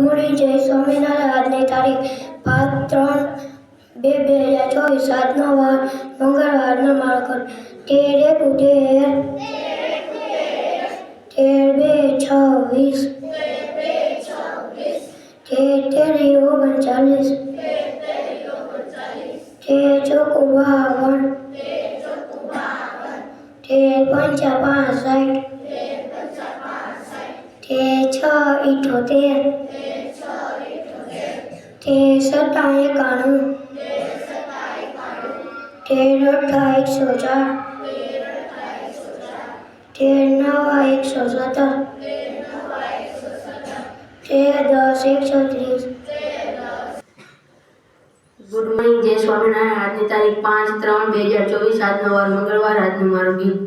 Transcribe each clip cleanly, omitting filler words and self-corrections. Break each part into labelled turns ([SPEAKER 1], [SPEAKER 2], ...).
[SPEAKER 1] મોડી જય સ્વામિનારાયણ. આજની તારીખ 5/3/2024, આજનો વાર મંગળવારનો માળો. તેર એકુ તેર, 13 2 26, 13 39, 13 ચોકુ 52, 13 પંચા 65, 13 6 78, 13 7 91, 13 8 104, 13 9 117, 13 10 130.
[SPEAKER 2] ગુડ મોર્નિંગ, જય સ્વામિનારાયણ. આજની તારીખ 5/3/2024, આજનો વાર મંગળવાર. આજનું મારું ગીત.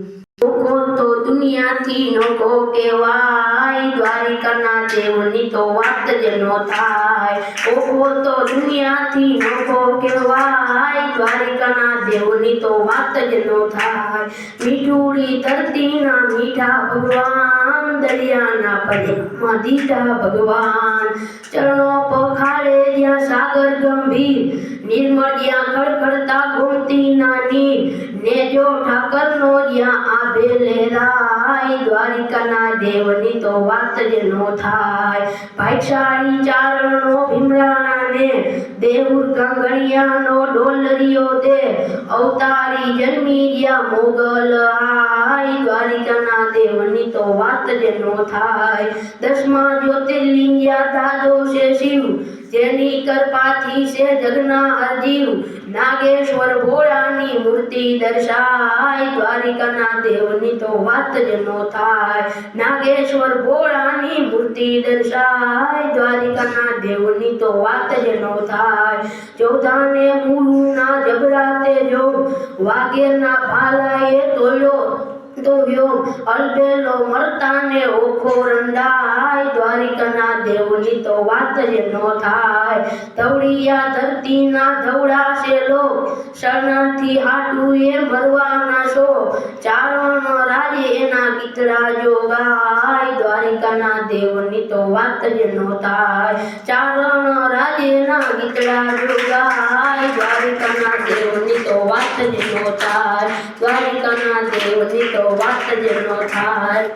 [SPEAKER 2] નોખો તો દુનિયાથી નોખો કહેવાય, દ્વારિકાના દેવની તો વાત જ નો થાય. નોખો તો દુનિયાથી નોખો કહેવાય, દ્વારિકાના દેવની તો વાત જ નો થાય. મીઠુડી ધરતીના મીઠા ભગવાન, દરિયાના પર્યામાં દીઠા ભગવાન. ચરણો પખાડે જ્યાં સાગર ગંભીર, નિર્મળ જ્યાં ખડખડતા ગોમતી નાની, ને જો ઠાકરનો જ્યાં આભે લહેરાય, દ્વારિકાના દેવની તો વાત જ નો થાય. ભાઈશાળી ચારણનો ભીમરાણાને, દેવુર કાંગણિયાનો ડોલરિયો દે, અવતારી જન્મી જ્યાં મોગલ આય, દ્વારિકાના દેવની તો વાત જ નો થાય. 10મા જ્યોતિર્લિંગ જ્યાં દાદો છે શિવ, જેની કૃપાથી છે જગના અજીવ, નાગેશ્વર ભોળાની મૂર્તિ દર્શાય, દ્વારિકાના દેવની તો વાત જ નો થાય. નાગેશ્વર ભોળાની મૂર્તિ દર્શાય, દ્વારિકાના દેવની તો વાત જ નો થાય. ચોધાને મુરુના જબરાતે જો, વાઘેરના ભાલાએ તોડ્યો તો વ્યોમ, અલબેલો મરતાને ઓખો રંડાય, દ્વારિકાના દેવની તો વાત જ નો થાય. ધવળિયા ધરતીના ધવળા છે લોક, શરણાર્થી હાટું એ મરવાના શો, ચારણ રાજે એના ગીતડા જો ગાય, દ્વારિકાના દેવની તો વાત જ નો થાય. ચારણ રાજે એના ગીતડા જો ગાય, દ્વારિકાના દેવની તો વાત જ નો થાય. દ્વારિકાના દેવની તો વાત જ નો થાય.